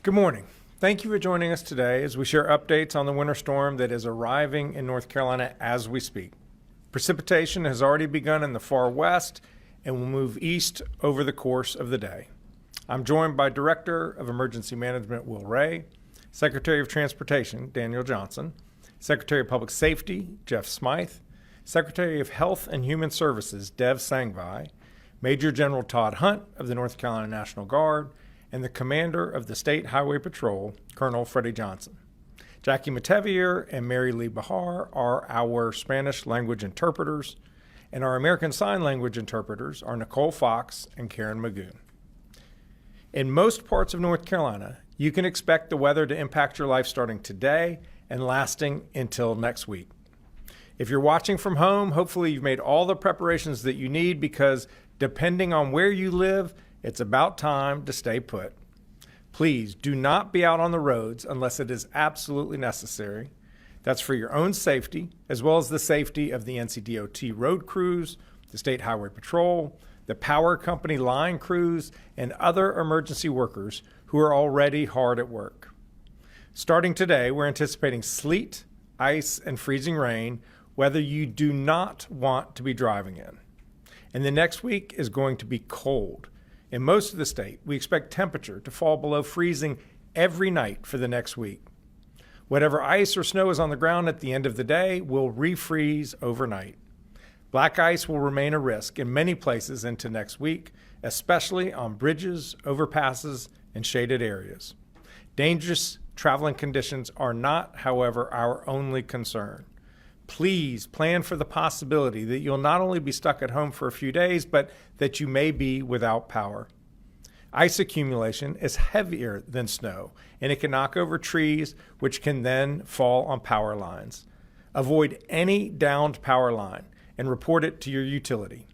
Good morning. Thank you for joining us today as we share updates on the winter storm that is arriving in North Carolina as we speak. Precipitation has already begun in the far west and will move east over the course of the day. I'm joined by Director of Emergency Management Will Ray, Secretary of Transportation Daniel Johnson, Secretary of Public Safety Jeff Smythe, Secretary of Health and Human Services Dev Sangvi, Major General Todd Hunt of the North Carolina National Guard, and the Commander of the State Highway Patrol, Colonel Freddie Johnson. Jackie Matevier and Mary Lee Bahar are our Spanish language interpreters, and our American Sign Language interpreters are Nicole Fox and Karen Magoon. In most parts of North Carolina, you can expect the weather to impact your life starting today and lasting until next week. If you're watching from home, hopefully you've made all the preparations that you need because depending on where you live, it's about time to stay put. Please do not be out on the roads unless it is absolutely necessary. That's for your own safety, as well as the safety of the NCDOT road crews, the State Highway Patrol, the power company line crews, and other emergency workers who are already hard at work. Starting today, we're anticipating sleet, ice, and freezing rain, whether you do not want to be driving in. And the next week is going to be cold. In most of the state, we expect temperature to fall below freezing every night for the next week. Whatever ice or snow is on the ground at the end of the day will refreeze overnight. Black ice will remain a risk in many places into next week, especially on bridges, overpasses, and shaded areas. Dangerous traveling conditions are not, however, our only concern. Please plan for the possibility that you'll not only be stuck at home for a few days, but that you may be without power. Ice accumulation is heavier than snow, and it can knock over trees, which can then fall on power lines. Avoid any downed power line and report it to your utility.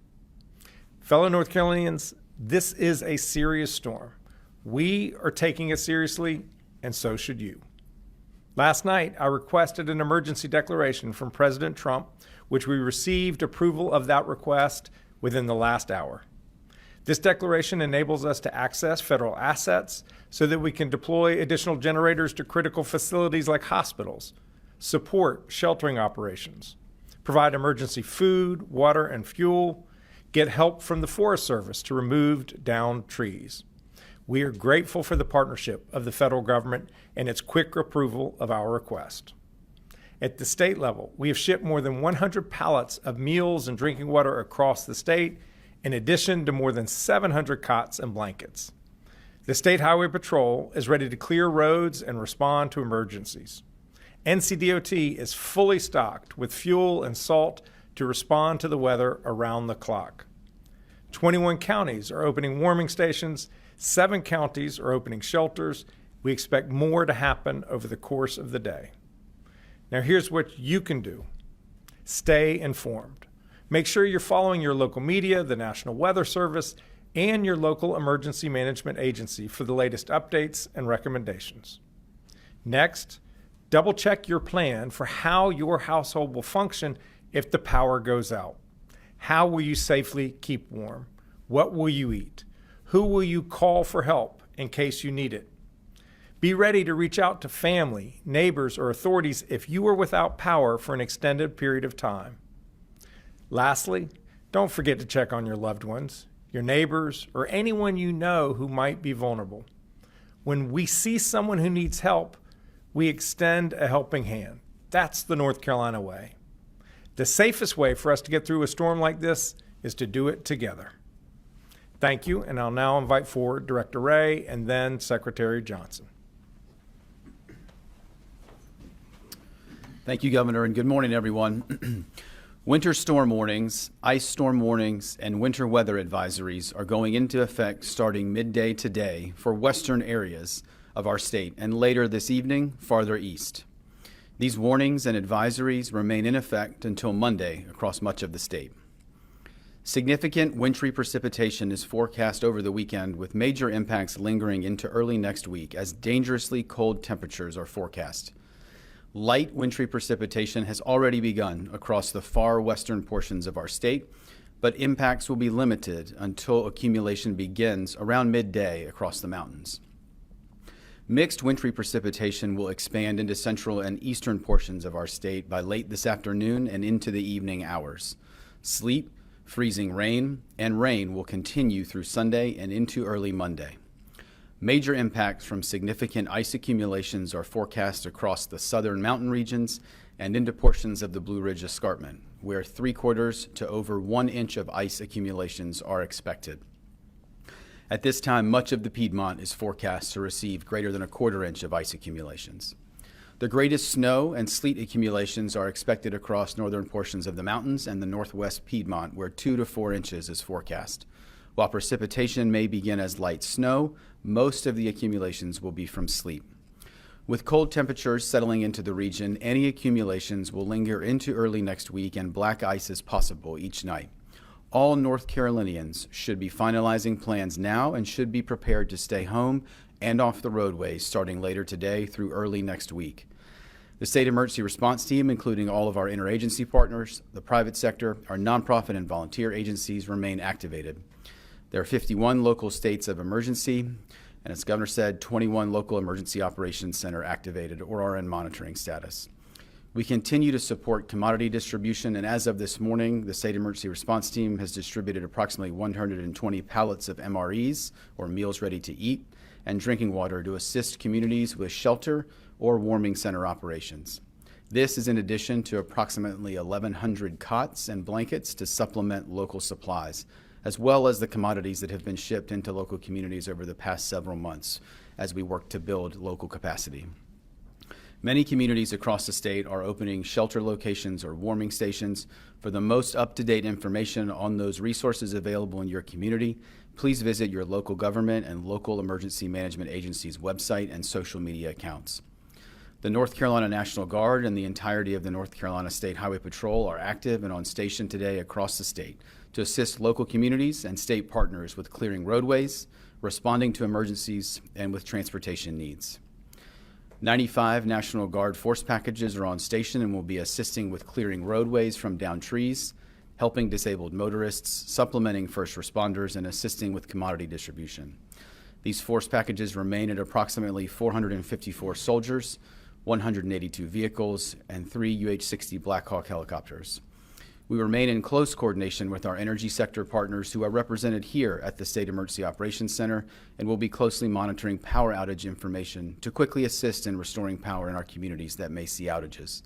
Fellow North Carolinians, this is a serious storm. We are taking it seriously, and so should you. Last night, I requested an emergency declaration from President Trump, which we received approval of that request within the last hour. This declaration enables us to access federal assets so that we can deploy additional generators to critical facilities like hospitals, support sheltering operations, provide emergency food, water, and fuel, get help from the Forest Service to remove downed trees. We are grateful for the partnership of the federal government and its quick approval of our request. At the state level, we have shipped more than 100 pallets of meals and drinking water across the state, in addition to more than 700 cots and blankets. The State Highway Patrol is ready to clear roads and respond to emergencies. NCDOT is fully stocked with fuel and salt to respond to the weather around the clock. 21 counties are opening warming stations. 7 counties are opening shelters. We expect more to happen over the course of the day. Now here's what you can do. Stay informed. Make sure you're following your local media, the National Weather Service, and your local emergency management agency for the latest updates and recommendations. Next, double check your plan for how your household will function if the power goes out. How will you safely keep warm? What will you eat? Who will you call for help in case you need it? Be ready to reach out to family, neighbors, or authorities if you are without power for an extended period of time. Lastly, don't forget to check on your loved ones, your neighbors, or anyone you know who might be vulnerable. When we see someone who needs help, we extend a helping hand. That's the North Carolina way. The safest way for us to get through a storm like this is to do it together. Thank you, and I'll now invite forward Director Ray and then Secretary Johnson. Thank you, Governor, and good morning, everyone. Winter storm warnings, ice storm warnings, and winter weather advisories are going into effect starting midday today for western areas of our state and later this evening farther east. These warnings and advisories remain in effect until Monday across much of the state. Significant wintry precipitation is forecast over the weekend with major impacts lingering into early next week as dangerously cold temperatures are forecast. Light wintry precipitation has already begun across the far western portions of our state, but impacts will be limited until accumulation begins around midday across the mountains. Mixed wintry precipitation will expand into central and eastern portions of our state by late this afternoon and into the evening hours. Sleet, freezing rain, and rain will continue through Sunday and into early Monday. Major impacts from significant ice accumulations are forecast across the southern mountain regions and into portions of the Blue Ridge Escarpment, where 3/4 to over 1 inch of ice accumulations are expected. At this time, much of the Piedmont is forecast to receive greater than 1/4 inch of ice accumulations. The greatest snow and sleet accumulations are expected across northern portions of the mountains and the northwest Piedmont, where 2 to 4 inches is forecast. While precipitation may begin as light snow, most of the accumulations will be from sleet. With cold temperatures settling into the region, any accumulations will linger into early next week and black ice is possible each night. All North Carolinians should be finalizing plans now and should be prepared to stay home and off the roadways starting later today through early next week. The State Emergency Response Team, including all of our interagency partners, the private sector, our nonprofit and volunteer agencies, remain activated. There are 51 local states of emergency, and as Governor said, 21 local emergency operations center activated or are in monitoring status. We continue to support commodity distribution, and as of this morning, the State Emergency Response Team has distributed approximately 120 pallets of MREs, or meals ready to eat, and drinking water to assist communities with shelter or warming center operations. This is in addition to approximately 1,100 cots and blankets to supplement local supplies, as well as the commodities that have been shipped into local communities over the past several months as we work to build local capacity. Many communities across the state are opening shelter locations or warming stations. For the most up-to-date information on those resources available in your community, please visit your local government and local emergency management agency's website and social media accounts. The North Carolina National Guard and the entirety of the North Carolina State Highway Patrol are active and on station today across the state to assist local communities and state partners with clearing roadways, responding to emergencies, and with transportation needs. 95 National Guard force packages are on station and will be assisting with clearing roadways from downed trees, helping disabled motorists, supplementing first responders, and assisting with commodity distribution. These force packages remain at approximately 454 soldiers, 182 vehicles, and 3 UH-60 Black Hawk helicopters. We remain in close coordination with our energy sector partners who are represented here at the State Emergency Operations Center and will be closely monitoring power outage information to quickly assist in restoring power in our communities that may see outages.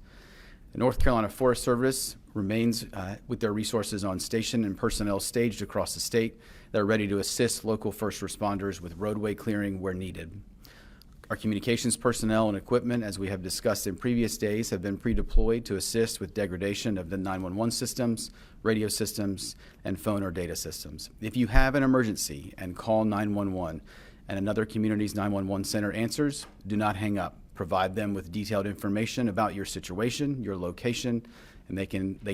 The North Carolina Forest Service remains with their resources on station and personnel staged across the state that are ready to assist local first responders with roadway clearing where needed. Our communications personnel and equipment, as we have discussed in previous days, have been pre-deployed to assist with degradation of the 911 systems, radio systems, and phone or data systems. If you have an emergency and call 911 and another community's 911 center answers, do not hang up. Provide them with detailed information about your situation, your location, and they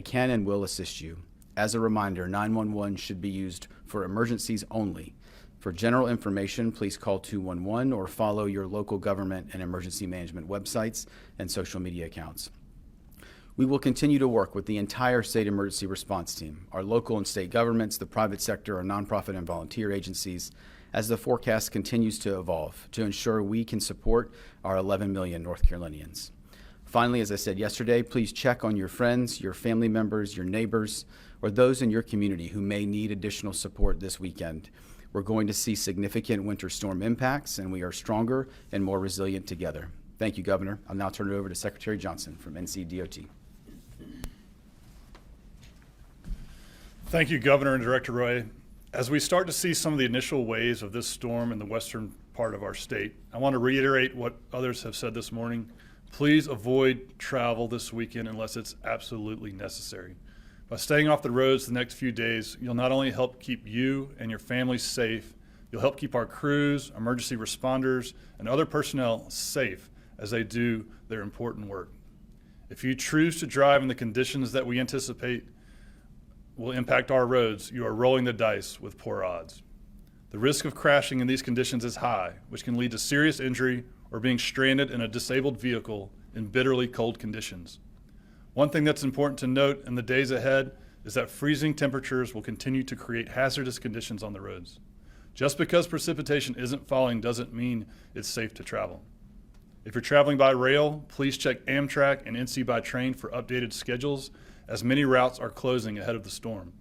can and will assist you. As a reminder, 911 should be used for emergencies only. For general information, please call 211 or follow your local government and emergency management websites and social media accounts. We will continue to work with the entire State Emergency Response Team, our local and state governments, the private sector, our nonprofit and volunteer agencies, as the forecast continues to evolve to ensure we can support our 11 million North Carolinians. Finally, as I said yesterday, please check on your friends, your family members, your neighbors, or those in your community who may need additional support this weekend. We're going to see significant winter storm impacts, and we are stronger and more resilient together. Thank you, Governor. I'll now turn it over to Secretary Johnson from NCDOT. Thank you, Governor and Director Roy. As we start to see some of the initial waves of this storm in the western part of our state, I want to reiterate what others have said this morning. Please avoid travel this weekend unless it's absolutely necessary. By staying off the roads the next few days, you'll not only help keep you and your families safe, you'll help keep our crews, emergency responders, and other personnel safe as they do their important work. If you choose to drive in the conditions that we anticipate will impact our roads, you are rolling the dice with poor odds. The risk of crashing in these conditions is high, which can lead to serious injury or being stranded in a disabled vehicle in bitterly cold conditions. One thing that's important to note in the days ahead is that freezing temperatures will continue to create hazardous conditions on the roads. Just because precipitation isn't falling doesn't mean it's safe to travel. If you're traveling by rail, please check Amtrak and NC by train for updated schedules, as many routes are closing ahead of the storm.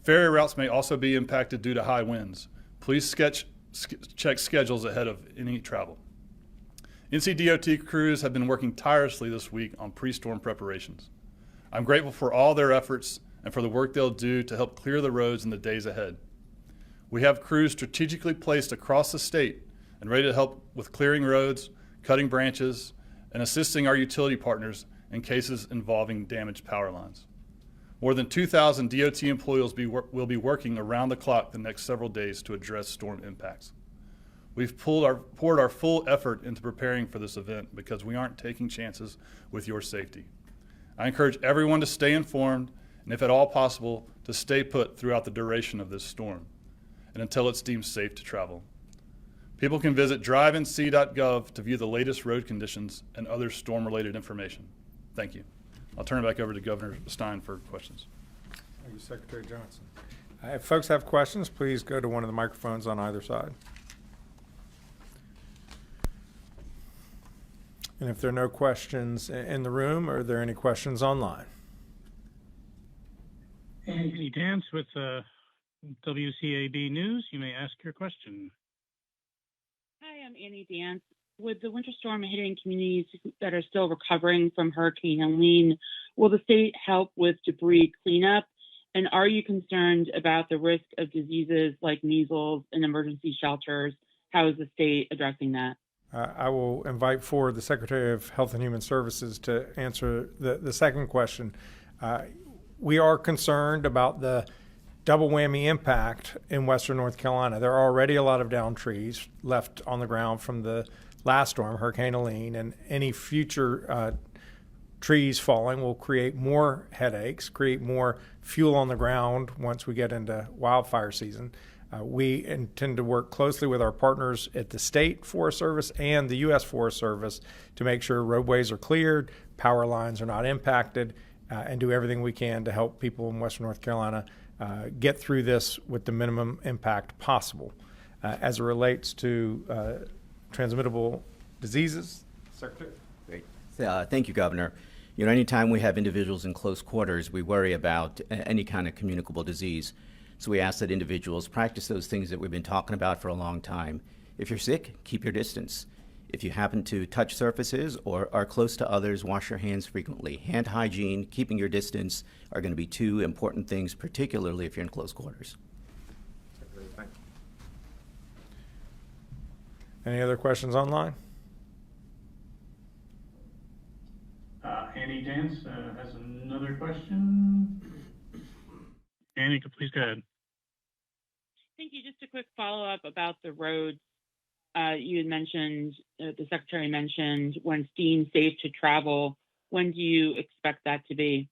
Ferry routes may also be impacted due to high winds. Please check schedules ahead of any travel. NCDOT crews have been working tirelessly this week on pre-storm preparations. I'm grateful for all their efforts and for the work they'll do to help clear the roads in the days ahead. We have crews strategically placed across the state and ready to help with clearing roads, cutting branches, and assisting our utility partners in cases involving damaged power lines. More than 2,000 DOT employees will be working around the clock the next several days to address storm impacts. We've poured our full effort into preparing for this event because we aren't taking chances with your safety. I encourage everyone to stay informed and, if at all possible, to stay put throughout the duration of this storm and until it's deemed safe to travel. People can visit drivenc.gov to view the latest road conditions and other storm-related information. Thank you. I'll turn it back over to Governor Stein for questions. Thank you, Secretary Johnson. If folks have questions, please go to one of the microphones on either side. And if there are no questions in the room, are there any questions online? Anthony Dance with WCAB News. You may ask your question. Hi, I'm Annie Dance. With the winter storm hitting communities that are still recovering from Hurricane Helene, will the state help with debris cleanup? And are you concerned about the risk of diseases like measles in emergency shelters? How is the state addressing that? I will invite forward the Secretary of Health and Human Services to answer the second question. We are concerned about the double whammy impact in western North Carolina. There are already a lot of downed trees left on the ground from the last storm, Hurricane Helene, and any future trees falling will create more headaches, create more fuel on the ground once we get into wildfire season. We intend to work closely with our partners at the State Forest Service and the U.S. Forest Service to make sure roadways are cleared, power lines are not impacted, and do everything we can to help people in western North Carolina get through this with the minimum impact possible. As it relates to transmittable diseases, Secretary? Great. Thank you, Governor. You know, anytime we have individuals in close quarters, we worry about any kind of communicable disease. So we ask that individuals practice those things that we've been talking about for a long time. If you're sick, keep your distance. If you happen to touch surfaces or are close to others, wash your hands frequently. Hand hygiene, keeping your distance are going to be two important things, particularly if you're in close quarters. Thank you. Any other questions online? Annie Dance has another question. Annie, please go ahead. Thank you. Just a quick follow-up about the roads. You had mentioned, the Secretary mentioned when deemed safe to travel. When do you expect that to be?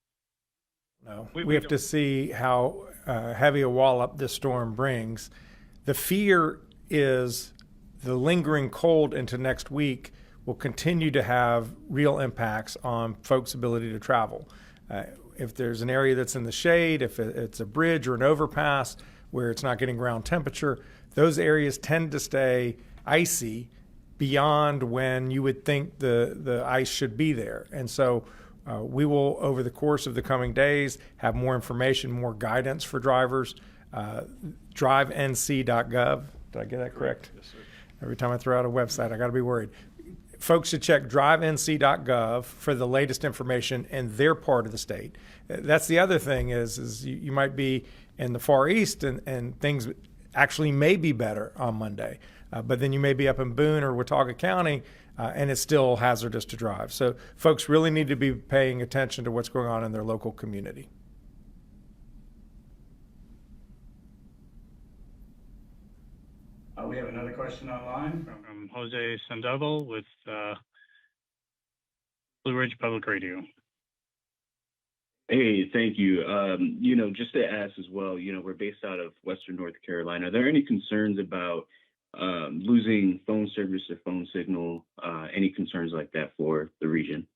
No, we have to see how heavy a wallop this storm brings. The fear is the lingering cold into next week will continue to have real impacts on folks' ability to travel. If there's an area that's in the shade, if it's a bridge or an overpass where it's not getting ground temperature, those areas tend to stay icy beyond when you would think the ice should be there. And so we will, over the course of the coming days, have more information, more guidance for drivers. drivenc.gov. Did I get that correct? Yes, sir. Every time I throw out a website, I got to be worried. Folks should check drivenc.gov for the latest information in their part of the state. That's the other thing is you might be in the Far East and things actually may be better on Monday. But then you may be up in Boone or Watauga County and it's still hazardous to drive. So folks really need to be paying attention to what's going on in their local community. We have another question online from Jose Sandoval with Blue Ridge Public Radio. Hey, thank you. Just to ask as well, we're based out of Western North Carolina. Are there any concerns about losing phone service or phone signal? Any concerns like that for the region?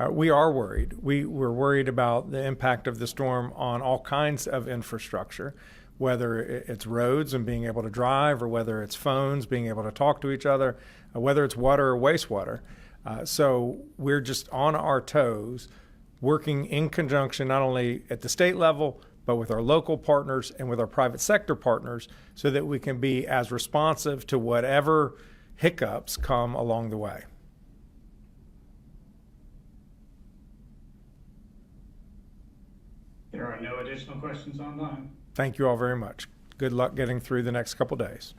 We are worried. We're worried about the impact of the storm on all kinds of infrastructure. whether it's roads and being able to drive, or whether it's phones, being able to talk to each other, whether it's water or wastewater. So we're just on our toes, working in conjunction not only at the state level, but with our local partners and with our private sector partners, so that we can be as responsive to whatever hiccups come along the way. There are no additional questions online. Thank you all very much. Good luck getting through the next couple days.